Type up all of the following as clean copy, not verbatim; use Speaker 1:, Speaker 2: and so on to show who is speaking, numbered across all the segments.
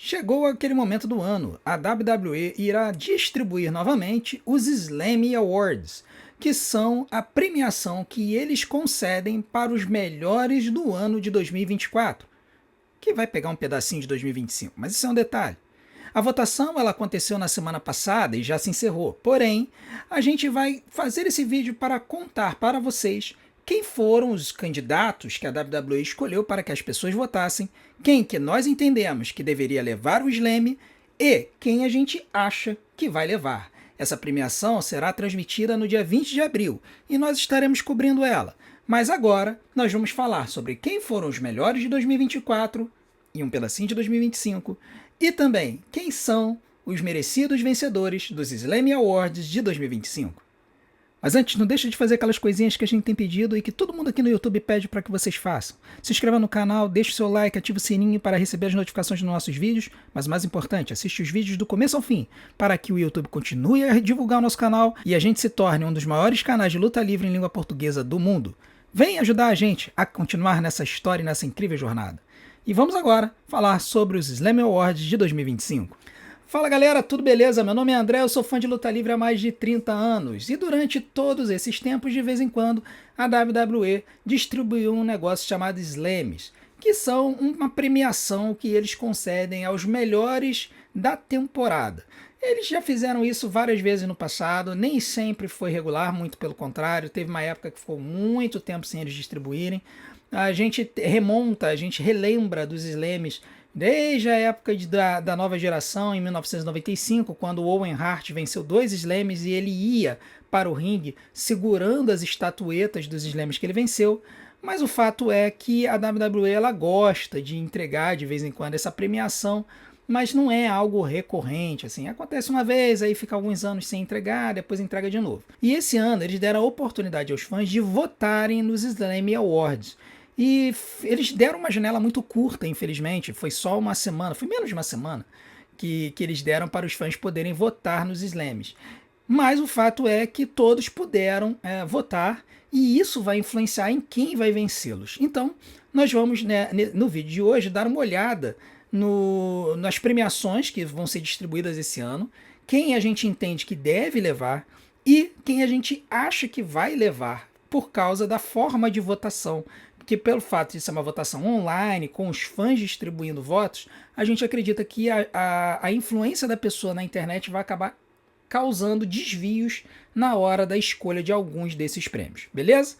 Speaker 1: Chegou aquele momento do ano. A WWE irá distribuir novamente os Slammy Awards, que são a premiação que eles concedem para os melhores do ano de 2024, que vai pegar um pedacinho de 2025, mas isso é um detalhe. A votação ela aconteceu na semana passada e já se encerrou. Porém, a gente vai fazer esse vídeo para contar para vocês quem foram os candidatos que a WWE escolheu para que as pessoas votassem, quem que nós entendemos que deveria levar o Slam e quem a gente acha que vai levar. Essa premiação será transmitida no dia 20 de abril e nós estaremos cobrindo ela. Mas agora nós vamos falar sobre quem foram os melhores de 2024 e um pedacinho de 2025 e também quem são os merecidos vencedores dos Slammy Awards de 2025. Mas antes, não deixa de fazer aquelas coisinhas que a gente tem pedido e que todo mundo aqui no YouTube pede para que vocês façam. Se inscreva no canal, deixe o seu like, ative o sininho para receber as notificações dos nossos vídeos, mas o mais importante, assiste os vídeos do começo ao fim, para que o YouTube continue a divulgar o nosso canal e a gente se torne um dos maiores canais de luta livre em língua portuguesa do mundo. Vem ajudar a gente a continuar nessa história e nessa incrível jornada. E vamos agora falar sobre os Slam Awards de 2025. Fala galera, tudo beleza? Meu nome é André, eu sou fã de luta livre há mais de 30 anos e durante todos esses tempos, de vez em quando, a WWE distribuiu um negócio chamado Slams, que são uma premiação que eles concedem aos melhores da temporada. Eles já fizeram isso várias vezes no passado, nem sempre foi regular, muito pelo contrário, teve uma época que ficou muito tempo sem eles distribuírem. A gente remonta, a gente relembra dos Slams desde a época da nova geração, em 1995, quando o Owen Hart venceu 2 Slams e ele ia para o ringue segurando as estatuetas dos Slams que ele venceu. Mas o fato é que a WWE ela gosta de entregar de vez em quando essa premiação, mas não é algo recorrente, assim, acontece uma vez, aí fica alguns anos sem entregar, depois entrega de novo. E esse ano eles deram a oportunidade aos fãs de votarem nos Slammy Awards. E eles deram uma janela muito curta, infelizmente, foi só uma semana, foi menos de uma semana, que eles deram para os fãs poderem votar nos Slams. Mas o fato é que todos puderam votar e isso vai influenciar em quem vai vencê-los. Então, nós vamos, né, no vídeo de hoje, dar uma olhada nas premiações que vão ser distribuídas esse ano, quem a gente entende que deve levar e quem a gente acha que vai levar por causa da forma de votação. Porque pelo fato de ser uma votação online, com os fãs distribuindo votos, a gente acredita que a influência da pessoa na internet vai acabar causando desvios na hora da escolha de alguns desses prêmios, beleza?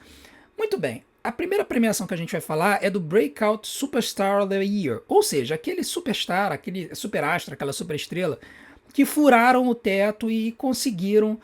Speaker 1: Muito bem, a primeira premiação que a gente vai falar é do Breakout Superstar of the Year, ou seja, aquele superstar, aquele superastro, aquela superestrela que furaram o teto e conseguiram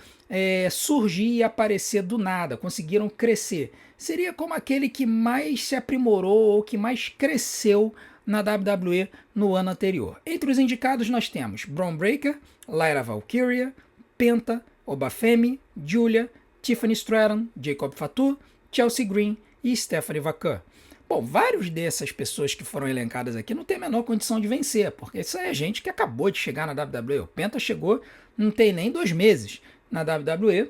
Speaker 1: surgir e aparecer do nada, conseguiram crescer. Seria como aquele que mais se aprimorou ou que mais cresceu na WWE no ano anterior. Entre os indicados nós temos Bron Breakker, Lyra Valkyria, Penta, Obafemi, Julia, Tiffany Stratton, Jacob Fatu, Chelsea Green e Stephanie Vaquer. Bom, vários dessas pessoas que foram elencadas aqui não tem a menor condição de vencer, porque isso é gente que acabou de chegar na WWE. O Penta chegou, não tem nem 2 meses na WWE,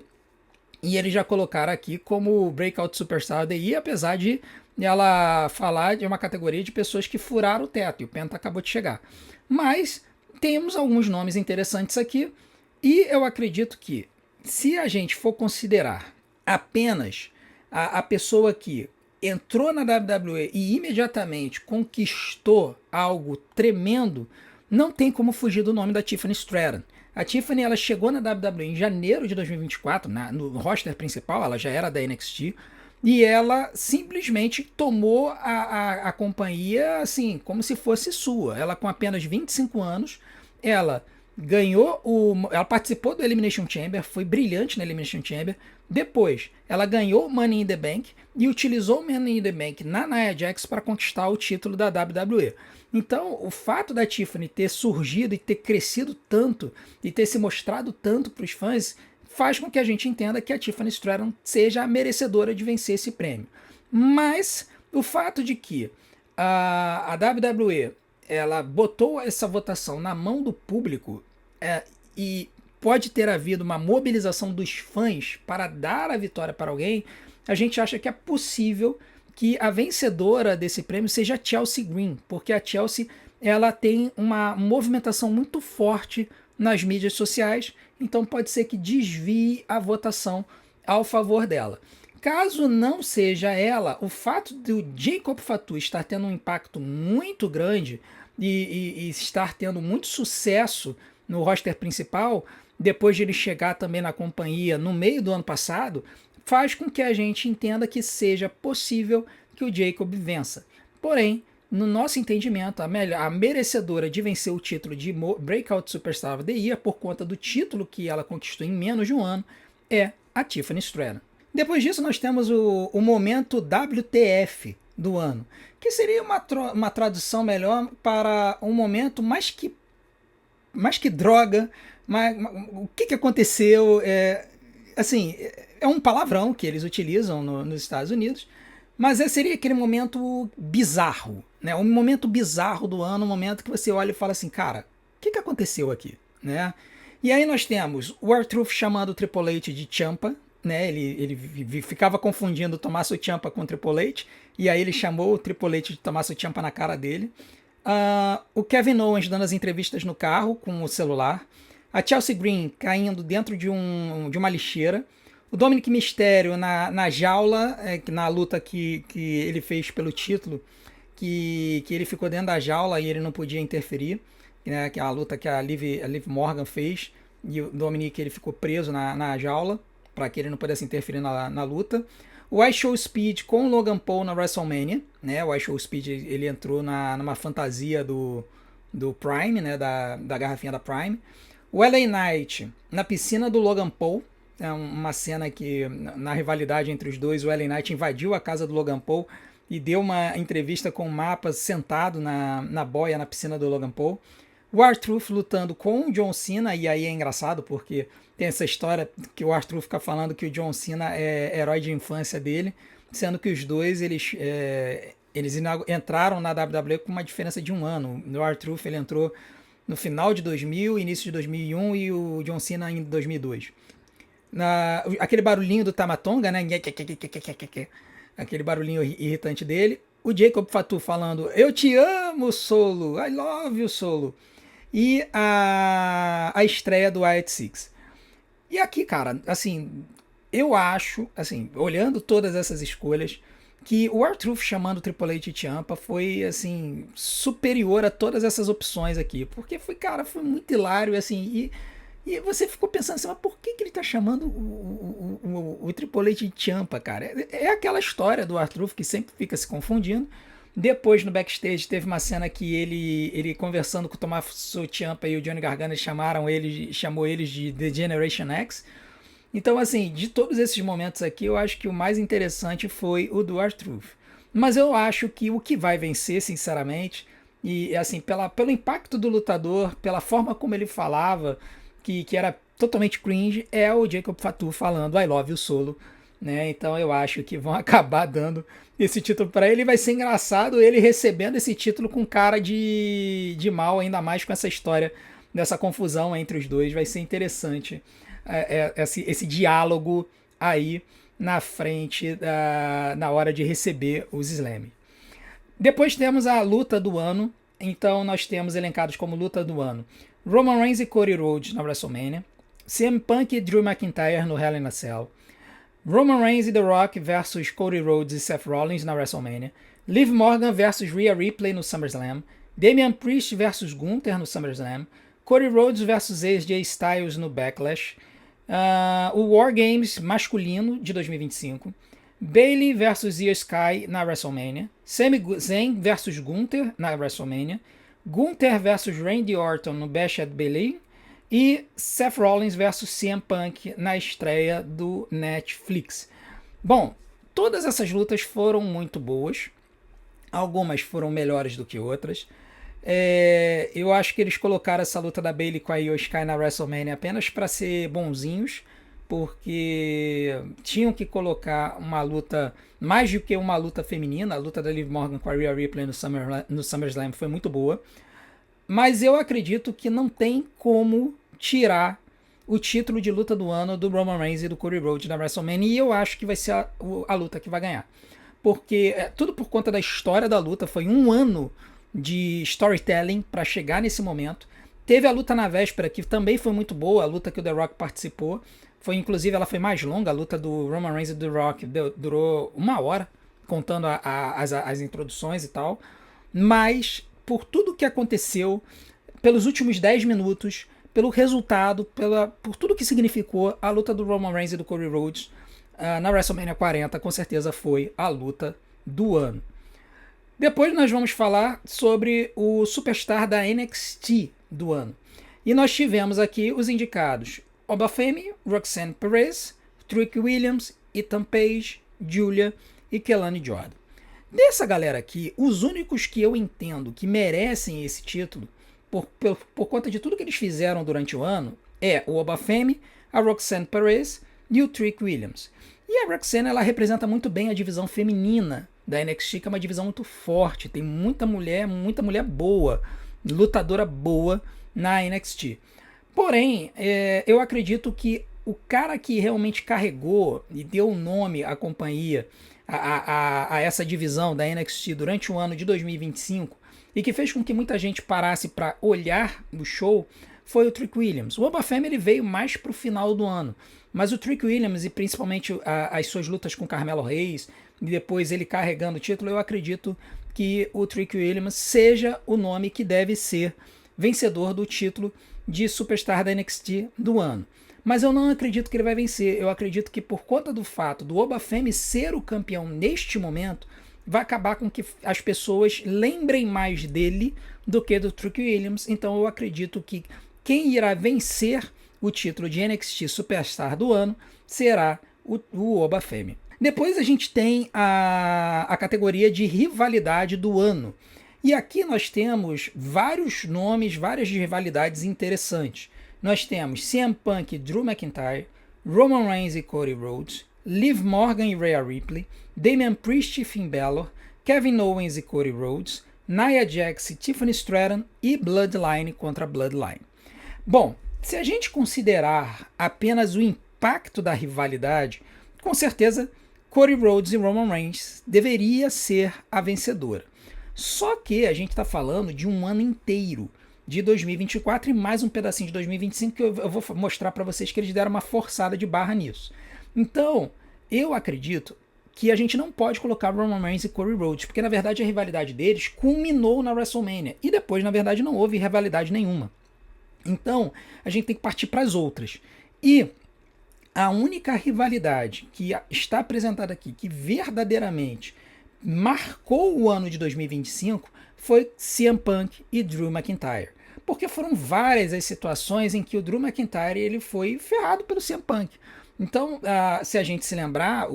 Speaker 1: e eles já colocaram aqui como Breakout Superstar daí, apesar de ela falar de uma categoria de pessoas que furaram o teto, e o Penta acabou de chegar. Mas temos alguns nomes interessantes aqui, e eu acredito que se a gente for considerar apenas a pessoa que entrou na WWE e imediatamente conquistou algo tremendo, não tem como fugir do nome da Tiffany Stratton. A Tiffany ela chegou na WWE em janeiro de 2024, no roster principal, ela já era da NXT, e ela simplesmente tomou a companhia assim, como se fosse sua. Ela com apenas 25 anos, ela ganhou ela participou do Elimination Chamber, foi brilhante no Elimination Chamber. Depois, ela ganhou o Money in the Bank e utilizou o Money in the Bank na Nia Jax para conquistar o título da WWE. Então, o fato da Tiffany ter surgido e ter crescido tanto e ter se mostrado tanto para os fãs faz com que a gente entenda que a Tiffany Stratton seja a merecedora de vencer esse prêmio. Mas o fato de que a WWE ela botou essa votação na mão do público e pode ter havido uma mobilização dos fãs para dar a vitória para alguém, a gente acha que é possível que a vencedora desse prêmio seja a Chelsea Green, porque a Chelsea ela tem uma movimentação muito forte nas mídias sociais, então pode ser que desvie a votação ao favor dela. Caso não seja ela, o fato do Jacob Fatu estar tendo um impacto muito grande e estar tendo muito sucesso no roster principal, depois de ele chegar também na companhia no meio do ano passado, faz com que a gente entenda que seja possível que o Jacob vença. Porém, no nosso entendimento, a merecedora de vencer o título de Breakout Superstar of the Year, por conta do título que ela conquistou em menos de um ano, é a Tiffany Stratton. Depois disso, nós temos o momento WTF do ano, que seria uma tradução melhor para um momento mais que droga. Mas o que aconteceu? Assim, é um palavrão que eles utilizam nos Estados Unidos, mas seria aquele momento bizarro, né? Um momento bizarro do ano, um momento que você olha e fala assim, cara, o que aconteceu aqui, né? E aí nós temos o R-Truth chamando o Triple H de Ciampa, né? Ele ficava confundindo Tommaso Ciampa com o Triple H, e aí ele chamou o Triple H de Tommaso Ciampa na cara dele. O Kevin Owens dando as entrevistas no carro com o celular. A Chelsea Green caindo dentro de uma lixeira. O Dominic Mysterio na jaula, na luta que ele fez pelo título, que ele ficou dentro da jaula e ele não podia interferir, né, que é a luta que a Liv Morgan fez, e o Dominic ele ficou preso na jaula, para que ele não pudesse interferir na luta. O I Show Speed com o Logan Paul na WrestleMania, né, o I Show Speed ele entrou numa fantasia do Prime, né, da garrafinha da Prime. O LA Knight na piscina do Logan Paul, é uma cena que, na rivalidade entre os dois, o LA Knight invadiu a casa do Logan Paul e deu uma entrevista com o mapa sentado na boia na piscina do Logan Paul. O R-Truth lutando com o John Cena, e aí é engraçado porque tem essa história que o R-Truth fica falando que o John Cena é herói de infância dele, sendo que os dois eles entraram na WWE com uma diferença de um ano. O R-Truth ele entrou no final de 2000, início de 2001 e o John Cena em 2002. Aquele barulhinho do Tamatonga, né? Aquele barulhinho irritante dele. O Jacob Fatu falando, eu te amo, Solo, I love you, Solo. E a estreia do Wyatt Six. E aqui, cara, assim, eu acho, assim, olhando todas essas escolhas, que o R-Truth chamando o Triple H de Ciampa foi, assim, superior a todas essas opções aqui. Porque foi muito hilário, assim, e você ficou pensando assim, mas por que ele tá chamando o Triple H de Ciampa, cara? É aquela história do R-Truth que sempre fica se confundindo. Depois, no backstage, teve uma cena que ele conversando com o Tommaso Ciampa e o Johnny Gargano chamou eles de The Generation X. Então, assim, de todos esses momentos aqui, eu acho que o mais interessante foi o do R-Truth. Mas eu acho que o que vai vencer, sinceramente, e assim, pelo impacto do lutador, pela forma como ele falava, que era totalmente cringe, é o Jacob Fatu falando I love you, Solo, né? Então eu acho que vão acabar dando esse título para ele. Vai ser engraçado ele recebendo esse título com cara de mal, ainda mais com essa história dessa confusão entre os dois. Vai ser interessante esse diálogo aí na frente, na hora de receber os Slam. Depois temos a luta do ano. Então nós temos elencados como luta do ano Roman Reigns e Cody Rhodes na WrestleMania, CM Punk e Drew McIntyre no Hell in a Cell, Roman Reigns e The Rock versus Cody Rhodes e Seth Rollins na WrestleMania, Liv Morgan versus Rhea Ripley no SummerSlam, Damian Priest versus Gunther no SummerSlam, Cody Rhodes versus AJ Styles no Backlash, o War Games masculino de 2025, Bayley versus Io Sky na WrestleMania, Sami Zayn versus Gunther na WrestleMania, Gunther versus Randy Orton no Bash at Believe e Seth Rollins versus CM Punk na estreia do Netflix. Bom, todas essas lutas foram muito boas, algumas foram melhores do que outras. Eu acho que eles colocaram essa luta da Bayley com a Io Sky na WrestleMania apenas para ser bonzinhos, porque tinham que colocar uma luta, mais do que uma luta feminina. A luta da Liv Morgan com a Rhea Ripley no SummerSlam foi muito boa, mas eu acredito que não tem como tirar o título de luta do ano do Roman Reigns e do Cody Rhodes na WrestleMania, e eu acho que vai ser a luta que vai ganhar, porque tudo por conta da história da luta. Foi um ano de storytelling para chegar nesse momento. Teve a luta na véspera, que também foi muito boa, a luta que o The Rock participou. Inclusive, ela foi mais longa, a luta do Roman Reigns e do The Rock durou 1 hora, contando as introduções e tal. Mas, por tudo que aconteceu, pelos últimos 10 minutos, pelo resultado, por tudo que significou, a luta do Roman Reigns e do Cody Rhodes na WrestleMania 40, com certeza foi a luta do ano. Depois nós vamos falar sobre o Superstar da NXT do ano. E nós tivemos aqui os indicados Oba Femi, Roxanne Perez, Trick Williams, Ethan Page, Julia e Kelani Jordan. Dessa galera aqui, os únicos que eu entendo que merecem esse título, por conta de tudo que eles fizeram durante o ano, é o Oba Femi, a Roxanne Perez e o Trick Williams. E a Roxanne, ela representa muito bem a divisão feminina da NXT, que é uma divisão muito forte, tem muita mulher boa, lutadora boa na NXT. Porém, eu acredito que o cara que realmente carregou e deu nome à companhia, a essa divisão da NXT durante o ano de 2025, e que fez com que muita gente parasse para olhar o show, foi o Trick Williams. O Oba Femi ele veio mais para o final do ano, mas o Trick Williams, e principalmente as suas lutas com Carmelo Reis, e depois ele carregando o título, eu acredito que o Trick Williams seja o nome que deve ser vencedor do título de Superstar da NXT do ano. Mas eu não acredito que ele vai vencer. Eu acredito que por conta do fato do Oba Femi ser o campeão neste momento, vai acabar com que as pessoas lembrem mais dele do que do Trick Williams. Então eu acredito que quem irá vencer o título de NXT Superstar do ano será o Oba Femi. Depois a gente tem a categoria de rivalidade do ano. E aqui nós temos vários nomes, várias rivalidades interessantes. Nós temos CM Punk e Drew McIntyre, Roman Reigns e Cody Rhodes, Liv Morgan e Rhea Ripley, Damian Priest e Finn Balor, Kevin Owens e Cody Rhodes, Nia Jax e Tiffany Stratton e Bloodline contra Bloodline. Bom, se a gente considerar apenas o impacto da rivalidade, com certeza Cody Rhodes e Roman Reigns deveria ser a vencedora. Só que a gente está falando de um ano inteiro, de 2024 e mais um pedacinho de 2025 que eu vou mostrar para vocês que eles deram uma forçada de barra nisso. Então, eu acredito que a gente não pode colocar Roman Reigns e Cody Rhodes, porque na verdade a rivalidade deles culminou na WrestleMania e depois na verdade não houve rivalidade nenhuma. Então, a gente tem que partir para as outras. E a única rivalidade que está apresentada aqui, que verdadeiramente marcou o ano de 2025, foi CM Punk e Drew McIntyre. Porque foram várias as situações em que o Drew McIntyre ele foi ferrado pelo CM Punk. Então, se a gente se lembrar,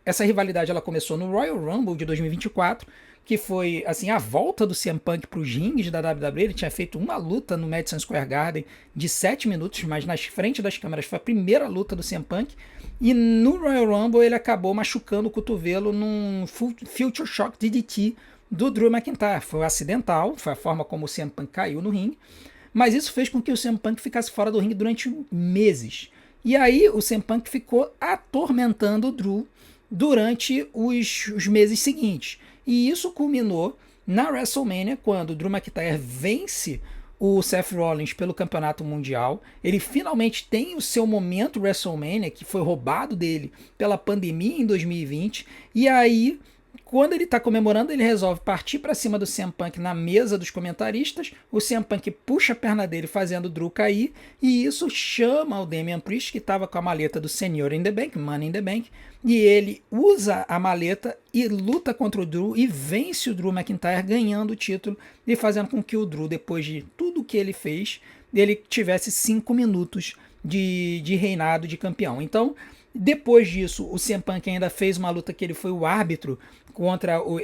Speaker 1: essa rivalidade ela começou no Royal Rumble de 2024, que foi assim a volta do CM Punk para os rings da WWE. Ele tinha feito uma luta no Madison Square Garden de 7 minutos, mas na frente das câmeras foi a primeira luta do CM Punk. E no Royal Rumble ele acabou machucando o cotovelo num Future Shock DDT do Drew McIntyre. Foi acidental, foi a forma como o CM Punk caiu no ringue, mas isso fez com que o CM Punk ficasse fora do ringue durante meses. E aí o CM Punk ficou atormentando o Drew durante os meses seguintes. E isso culminou na WrestleMania, quando o Drew McIntyre vence o Seth Rollins pelo campeonato mundial. Ele finalmente tem o seu momento WrestleMania, que foi roubado dele pela pandemia em 2020. E aí, quando ele está comemorando, ele resolve partir para cima do CM Punk na mesa dos comentaristas. O CM Punk puxa a perna dele, fazendo o Drew cair. E isso chama o Damian Priest, que estava com a maleta do Senior in the Bank, Money in the Bank. E ele usa a maleta e luta contra o Drew e vence o Drew McIntyre, ganhando o título e fazendo com que o Drew, depois de tudo que ele fez, ele tivesse 5 minutos de reinado de campeão. Então, depois disso, o CM Punk ainda fez uma luta que ele foi o árbitro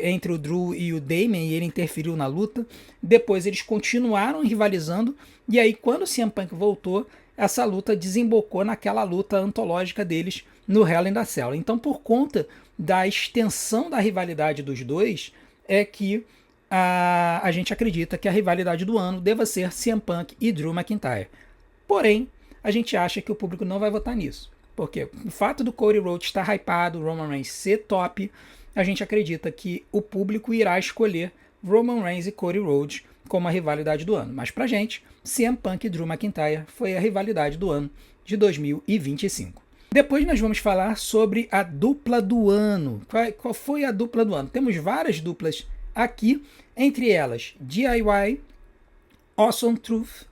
Speaker 1: entre o Drew e o Damian, e ele interferiu na luta. Depois eles continuaram rivalizando, e aí quando o CM Punk voltou, essa luta desembocou naquela luta antológica deles no Hell in a Cell. Então, por conta da extensão da rivalidade dos dois, é que a gente acredita que a rivalidade do ano deva ser CM Punk e Drew McIntyre. Porém, a gente acha que o público não vai votar nisso. Porque o fato do Cody Rhodes estar hypado, o Roman Reigns ser top, a gente acredita que o público irá escolher Roman Reigns e Cody Rhodes como a rivalidade do ano. Mas pra gente, CM Punk e Drew McIntyre foi a rivalidade do ano de 2025. Depois nós vamos falar sobre a dupla do ano. Qual foi a dupla do ano? Temos várias duplas aqui, entre elas DIY, Awesome Truth,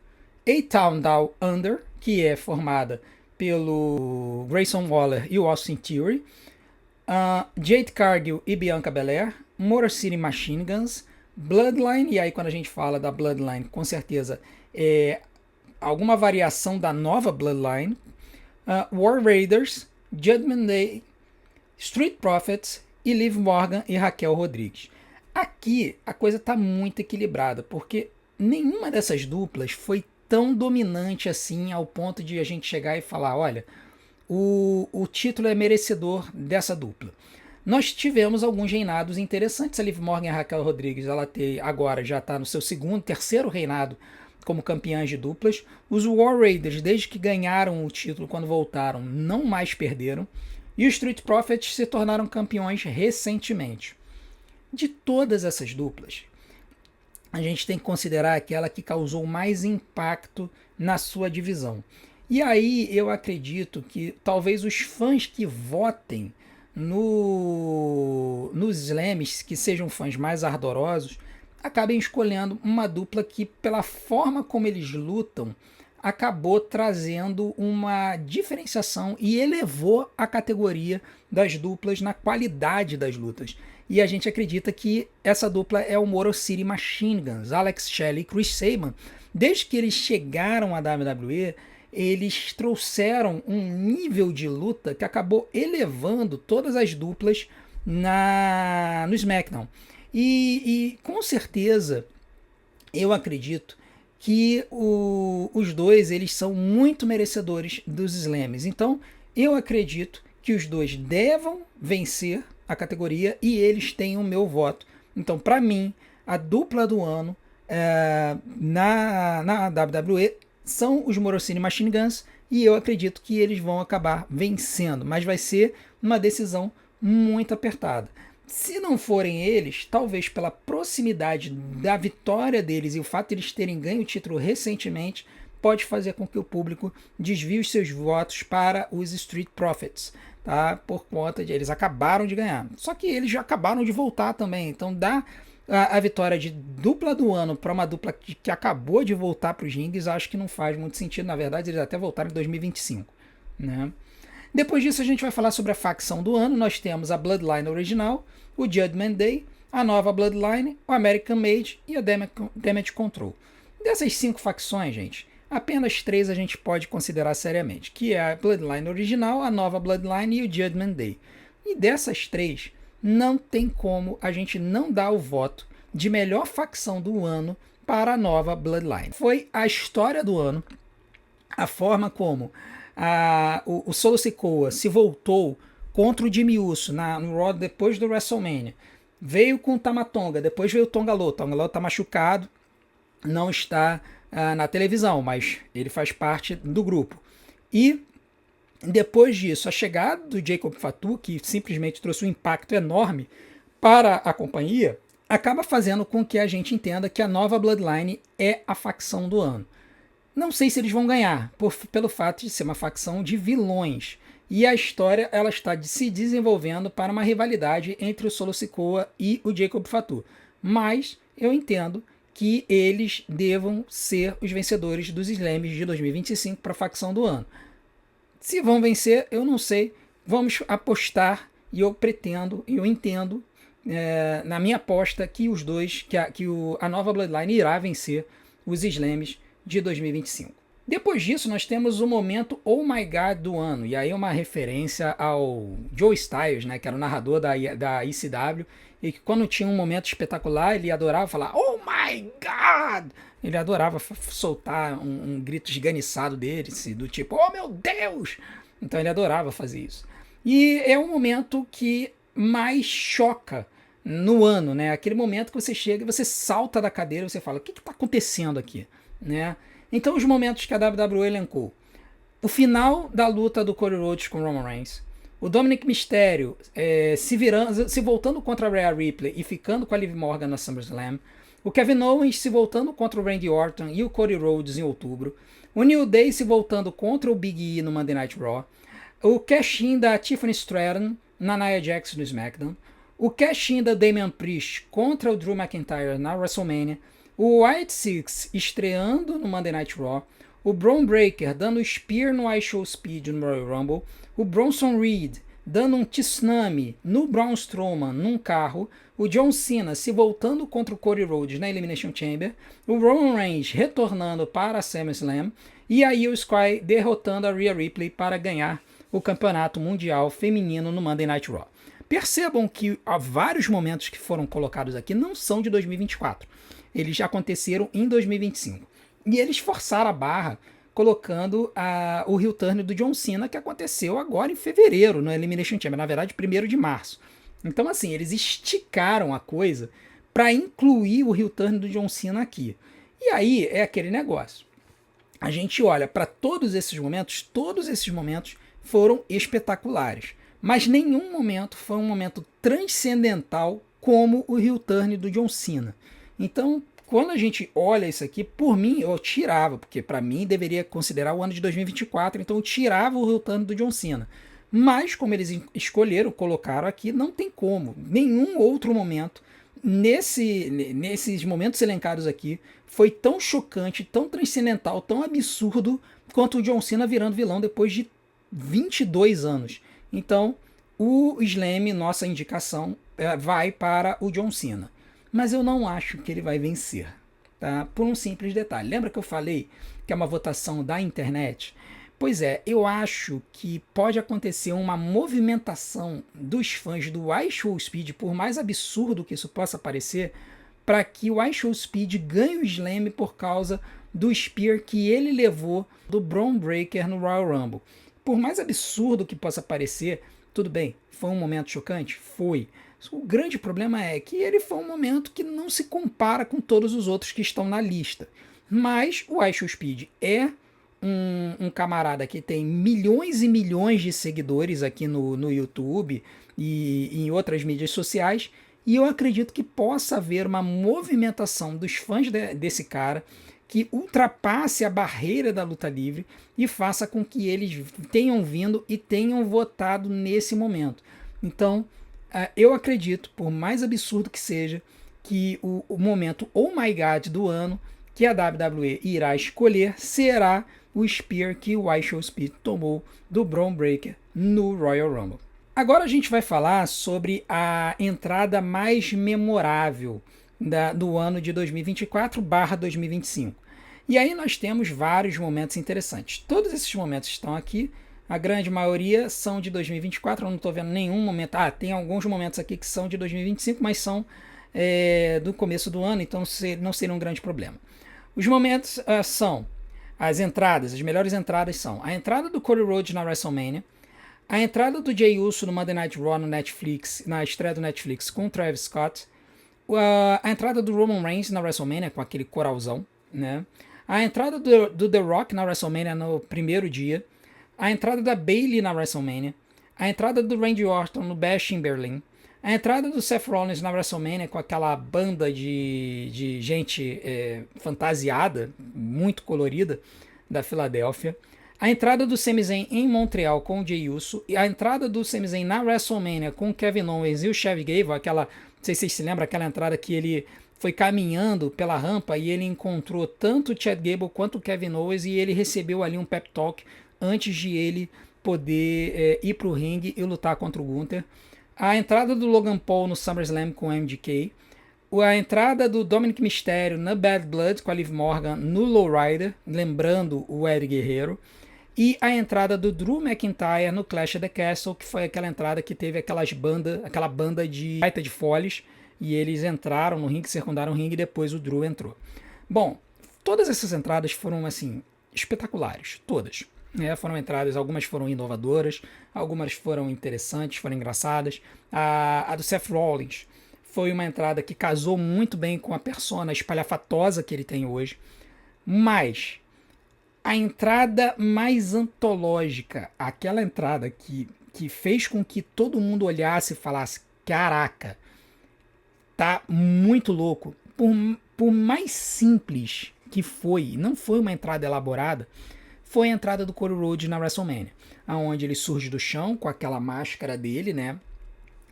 Speaker 1: A-Town Down Under, que é formada pelo Grayson Waller e o Austin Theory, Jade Cargill e Bianca Belair, Motor City Machine Guns, Bloodline, e aí quando a gente fala da Bloodline, com certeza é alguma variação da nova Bloodline, War Raiders, Judgment Day, Street Profits e Liv Morgan e Raquel Rodrigues. Aqui a coisa está muito equilibrada, porque nenhuma dessas duplas foi tão dominante assim ao ponto de a gente chegar e falar, olha, o título é merecedor dessa dupla. Nós tivemos alguns reinados interessantes. A Liv Morgan e a Raquel Rodrigues, agora já está no seu terceiro reinado como campeãs de duplas. Os War Raiders, desde que ganharam o título, quando voltaram, não mais perderam. E os Street Profits se tornaram campeões recentemente. De todas essas duplas, a gente tem que considerar aquela que causou mais impacto na sua divisão. E aí eu acredito que talvez os fãs que votem nos slams, que sejam fãs mais ardorosos, acabem escolhendo uma dupla que, pela forma como eles lutam, acabou trazendo uma diferenciação e elevou a categoria das duplas na qualidade das lutas. E a gente acredita que essa dupla é o Motor City Machine Guns, Alex Shelley e Chris Sabin. Desde que eles chegaram à WWE, eles trouxeram um nível de luta que acabou elevando todas as duplas no SmackDown. E com certeza, eu acredito que os dois eles são muito merecedores dos slams. Então, eu acredito que os dois devam vencer a categoria e eles têm o meu voto. Então, para mim, a dupla do ano na WWE são os Motor City Machine Guns e eu acredito que eles vão acabar vencendo, mas vai ser uma decisão muito apertada. Se não forem eles, talvez pela proximidade da vitória deles e o fato de eles terem ganho o título recentemente, pode fazer com que o público desvie os seus votos para os Street Profits, tá? Por conta de eles acabaram de ganhar. Só que eles já acabaram de voltar também, então dá a vitória de dupla do ano para uma dupla que acabou de voltar para os rings, acho que não faz muito sentido. Na verdade, eles até voltaram em 2025, né? Depois disso, a gente vai falar sobre a facção do ano. Nós temos a Bloodline original, o Judgment Day, a nova Bloodline, o American Made e a Damage Control. Dessas 5 facções, gente, apenas 3 a gente pode considerar seriamente, que é a Bloodline original, a nova Bloodline e o Judgment Day. E dessas 3, não tem como a gente não dar o voto de melhor facção do ano para a nova Bloodline. Foi a história do ano, a forma como o Solo Sikoa se voltou contra o Jimmy Uso no Raw depois do WrestleMania. Veio com o Tama Tonga, depois veio o Tonga Loa. Tonga Loa está machucado, não está na televisão, mas ele faz parte do grupo. E depois disso, a chegada do Jacob Fatu, que simplesmente trouxe um impacto enorme para a companhia, acaba fazendo com que a gente entenda que a nova Bloodline é a facção do ano. Não sei se eles vão ganhar, pelo fato de ser uma facção de vilões. E a história ela está se desenvolvendo para uma rivalidade entre o Solo Sikoa e o Jacob Fatu. Mas eu entendo que eles devam ser os vencedores dos Slams de 2025 para a facção do ano. Se vão vencer, eu não sei. Vamos apostar e eu entendo na minha aposta que os dois, a nova Bloodline irá vencer os Slams de 2025. Depois disso, nós temos o momento Oh My God do ano, e aí é uma referência ao Joe Styles, né, que era o narrador da ECW, e que quando tinha um momento espetacular, ele adorava falar Oh My God! Ele adorava soltar um grito esganiçado dele, do tipo Oh meu Deus! Então ele adorava fazer isso. E é um momento que mais choca no ano, né? Aquele momento que você chega e você salta da cadeira e você fala, o que está acontecendo aqui? Né? Então os momentos que a WWE elencou. O final da luta do Cody Rhodes com Roman Reigns. O Dominic Mysterio se voltando contra a Rhea Ripley e ficando com a Liv Morgan na SummerSlam. O Kevin Owens se voltando contra o Randy Orton e o Cody Rhodes em outubro. O New Day se voltando contra o Big E no Monday Night Raw. O cash-in da Tiffany Stratton na Nia Jax no SmackDown. O cash-in da Damian Priest contra o Drew McIntyre na WrestleMania. O Wyatt Six estreando no Monday Night Raw. O Braun Breaker dando Spear no iShowSpeed no Royal Rumble. O Bronson Reed dando um tsunami no Braun Strowman num carro. O John Cena se voltando contra o Cody Rhodes na Elimination Chamber. O Roman Reigns retornando para a SummerSlam. E a Io Sky derrotando a Rhea Ripley para ganhar o Campeonato Mundial Feminino no Monday Night Raw. Percebam que há vários momentos que foram colocados aqui não são de 2024. Eles já aconteceram em 2025. E eles forçaram a barra colocando o heel turn do John Cena, que aconteceu agora em fevereiro, no Elimination Chamber, na verdade 1º de março. Então assim, eles esticaram a coisa para incluir o heel turn do John Cena aqui. E aí é aquele negócio. A gente olha para todos esses momentos foram espetaculares. Mas nenhum momento foi um momento transcendental como o heel turn do John Cena. Então, quando a gente olha isso aqui, por mim, eu tirava, porque para mim deveria considerar o ano de 2024, então eu tirava o heel turn do John Cena. Mas, como eles escolheram, colocaram aqui, não tem como. Nenhum outro momento, nesses momentos elencados aqui, foi tão chocante, tão transcendental, tão absurdo, quanto o John Cena virando vilão depois de 22 anos. Então, o Slam, nossa indicação, vai para o John Cena. Mas eu não acho que ele vai vencer, tá? Por um simples detalhe. Lembra que eu falei que é uma votação da internet? Pois é, eu acho que pode acontecer uma movimentação dos fãs do iShowSpeed, por mais absurdo que isso possa parecer, para que o iShowSpeed ganhe o Slam por causa do Spear que ele levou do Braun Breaker no Royal Rumble. Por mais absurdo que possa parecer, tudo bem, foi um momento chocante? Foi. O grande problema é que ele foi um momento que não se compara com todos os outros que estão na lista. Mas o iShowSpeed é um camarada que tem milhões e milhões de seguidores aqui no YouTube e em outras mídias sociais, e eu acredito que possa haver uma movimentação dos fãs desse cara que ultrapasse a barreira da luta livre e faça com que eles tenham vindo e tenham votado nesse momento. Então, eu acredito, por mais absurdo que seja, que o momento Oh My God do ano que a WWE irá escolher será o Spear que o iShowSpeed tomou do Braun Breaker no Royal Rumble. Agora a gente vai falar sobre a entrada mais memorável do ano de 2024/2025. E aí nós temos vários momentos interessantes. Todos esses momentos estão aqui. A grande maioria são de 2024. Eu não estou vendo nenhum momento. Tem alguns momentos aqui que são de 2025, mas são do começo do ano, então não seria um grande problema. Os momentos são as entradas. As melhores entradas são a entrada do Cody Rhodes na WrestleMania, a entrada do Jey Uso no Monday Night Raw no Netflix, na estreia do Netflix com o Travis Scott, a entrada do Roman Reigns na WrestleMania com aquele coralzão, né? A entrada do The Rock na WrestleMania no primeiro dia, a entrada da Bayley na WrestleMania, a entrada do Randy Orton no Bash em Berlim, a entrada do Seth Rollins na WrestleMania com aquela banda de gente fantasiada, muito colorida, da Filadélfia, a entrada do Sami Zayn em Montreal com o Jey Uso, e a entrada do Sami Zayn na WrestleMania com o Kevin Owens e o Chad Gable, não sei se vocês se lembram, aquela entrada que ele foi caminhando pela rampa e ele encontrou tanto o Chad Gable quanto o Kevin Owens e ele recebeu ali um pep talk antes de ele poder ir para o ringue e lutar contra o Gunther. A entrada do Logan Paul no SummerSlam com o MDK. A entrada do Dominic Mysterio na Bad Blood com a Liv Morgan no Lowrider, lembrando o Eddie Guerreiro. E a entrada do Drew McIntyre no Clash of the Castle, que foi aquela entrada que teve aquela banda de baita de foles, e eles entraram no ringue, circundaram o ringue e depois o Drew entrou. Bom, todas essas entradas foram assim espetaculares, todas. Foram entradas, algumas foram inovadoras, algumas foram interessantes, foram engraçadas. A do Seth Rollins foi uma entrada que casou muito bem com a persona espalhafatosa que ele tem hoje, mas a entrada mais antológica, aquela entrada que que fez com que todo mundo olhasse e falasse: caraca, tá muito louco. Por mais simples que foi, não foi uma entrada elaborada, foi a entrada do Cody Rhodes na WrestleMania, aonde ele surge do chão com aquela máscara dele, né,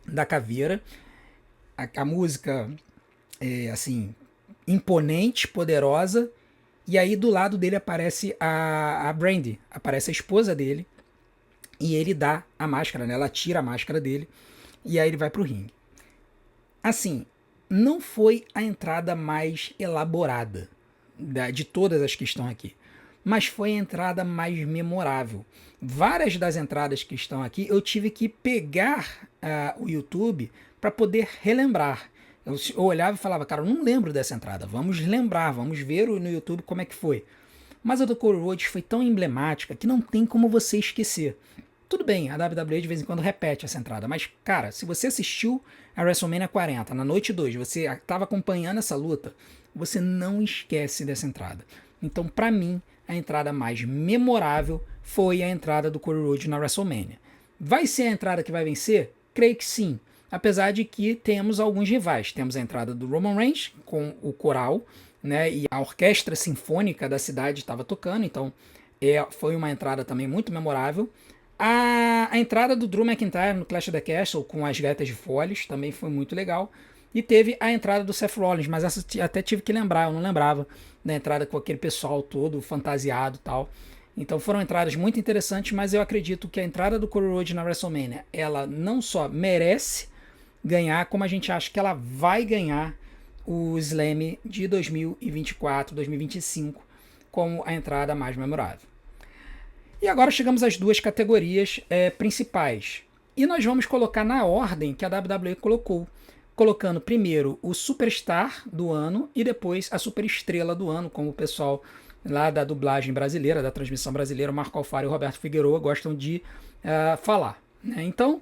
Speaker 1: da caveira. A música é assim, imponente, poderosa, e aí do lado dele aparece a Brandi, aparece a esposa dele, e ele dá a máscara, né? Ela tira a máscara dele, e aí ele vai pro ringue. Assim, não foi a entrada mais elaborada de todas as que estão aqui, mas foi a entrada mais memorável. Várias das entradas que estão aqui eu tive que pegar o YouTube para poder relembrar. Eu olhava e falava: cara, eu não lembro dessa entrada, vamos lembrar, vamos ver no YouTube como é que foi. Mas a do Cody Rhodes foi tão emblemática que não tem como você esquecer. Tudo bem, a WWE de vez em quando repete essa entrada, mas, cara, se você assistiu a WrestleMania 40 na noite 2, você estava acompanhando essa luta, você não esquece dessa entrada. Então, pra mim, a entrada mais memorável foi a entrada do Cody Rhodes na WrestleMania. Vai ser a entrada que vai vencer? Creio que sim. Apesar de que temos alguns rivais. Temos a entrada do Roman Reigns com o coral, né, e a orquestra sinfônica da cidade estava tocando, então foi uma entrada também muito memorável. A entrada do Drew McIntyre no Clash of the Castle com as gaitas de foles também foi muito legal. E teve a entrada do Seth Rollins, mas essa até tive que lembrar, eu não lembrava da entrada com aquele pessoal todo fantasiado e tal. Então foram entradas muito interessantes, mas eu acredito que a entrada do Cody Rhodes na WrestleMania, ela não só merece ganhar, como a gente acha que ela vai ganhar o Slam de 2024, 2025, como a entrada mais memorável. E agora chegamos às duas categorias principais. E nós vamos colocar na ordem que a WWE colocou. Colocando primeiro o Superstar do ano e depois a Superestrela do ano, como o pessoal lá da dublagem brasileira, da transmissão brasileira, o Marco Alfaro e o Roberto Figueroa gostam de falar, né? Então,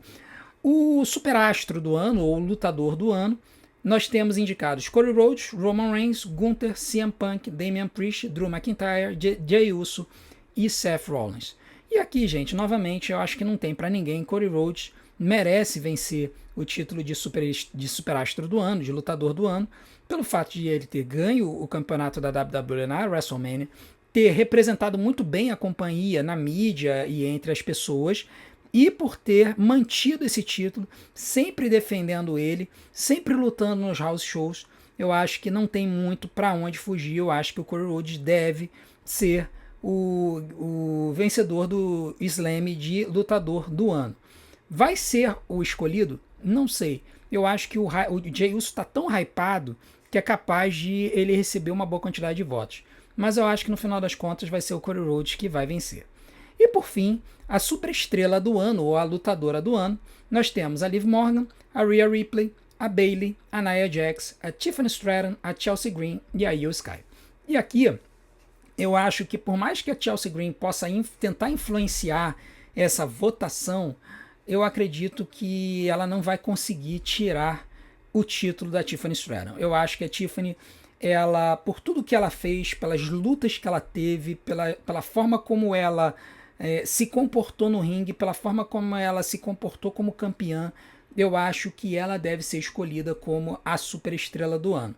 Speaker 1: o Superastro do ano, ou Lutador do ano, nós temos indicados Cody Rhodes, Roman Reigns, Gunther, CM Punk, Damian Priest, Drew McIntyre, Jey Uso e Seth Rollins. E aqui, gente, novamente, eu acho que não tem para ninguém. Cody Rhodes merece vencer o título de Superastro do ano, de Lutador do ano, pelo fato de ele ter ganho o campeonato da WWE na WrestleMania, ter representado muito bem a companhia na mídia e entre as pessoas, e por ter mantido esse título, sempre defendendo ele, sempre lutando nos house shows. Eu acho que não tem muito para onde fugir. Eu acho que o Cody Rhodes deve ser o vencedor do Slam de Lutador do ano. Vai ser o escolhido? Não sei. Eu acho que o Jey Uso está tão hypado que é capaz de ele receber uma boa quantidade de votos. Mas eu acho que no final das contas vai ser o Cody Rhodes que vai vencer. E por fim, a superestrela do ano, ou a lutadora do ano, nós temos a Liv Morgan, a Rhea Ripley, a Bayley, a Nia Jax, a Tiffany Stratton, a Chelsea Green e a Io Sky. E aqui, eu acho que por mais que a Chelsea Green possa tentar influenciar essa votação, eu acredito que ela não vai conseguir tirar o título da Tiffany Stratton. Eu acho que a Tiffany, ela, por tudo que ela fez, pelas lutas que ela teve, pela forma como ela se comportou no ringue, pela forma como ela se comportou como campeã, eu acho que ela deve ser escolhida como a superestrela do ano.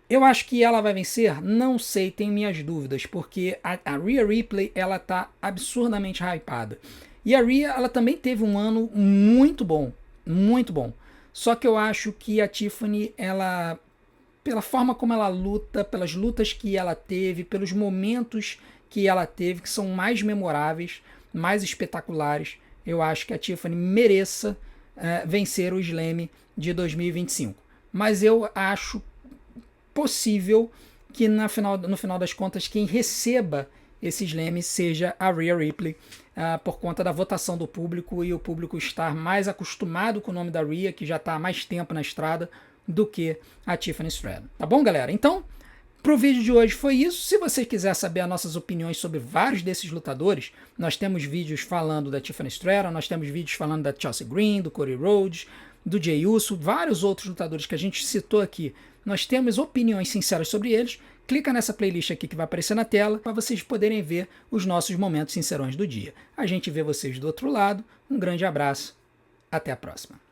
Speaker 1: Eu acho que ela vai vencer? Não sei, tenho minhas dúvidas, porque a Rhea Ripley, ela tá absurdamente hypada. E a Rhea, ela também teve um ano muito bom, muito bom. Só que eu acho que a Tiffany, ela, pela forma como ela luta, pelas lutas que ela teve, pelos momentos que ela teve, que são mais memoráveis, mais espetaculares, eu acho que a Tiffany mereça vencer o Slam de 2025. Mas eu acho possível que no final das contas quem receba esse Slam seja a Rhea Ripley, por conta da votação do público e o público estar mais acostumado com o nome da Rhea, que já está há mais tempo na estrada, do que a Tiffany Stratton. Tá bom, galera? Então, pro vídeo de hoje foi isso. Se você quiser saber as nossas opiniões sobre vários desses lutadores, nós temos vídeos falando da Tiffany Stratton, nós temos vídeos falando da Chelsea Green, do Cody Rhodes, do Jey Uso, vários outros lutadores que a gente citou aqui. Nós temos opiniões sinceras sobre eles. clica nessa playlist aqui que vai aparecer na tela para vocês poderem ver os nossos momentos sincerões do dia. A gente vê vocês do outro lado. Um grande abraço. Até a próxima.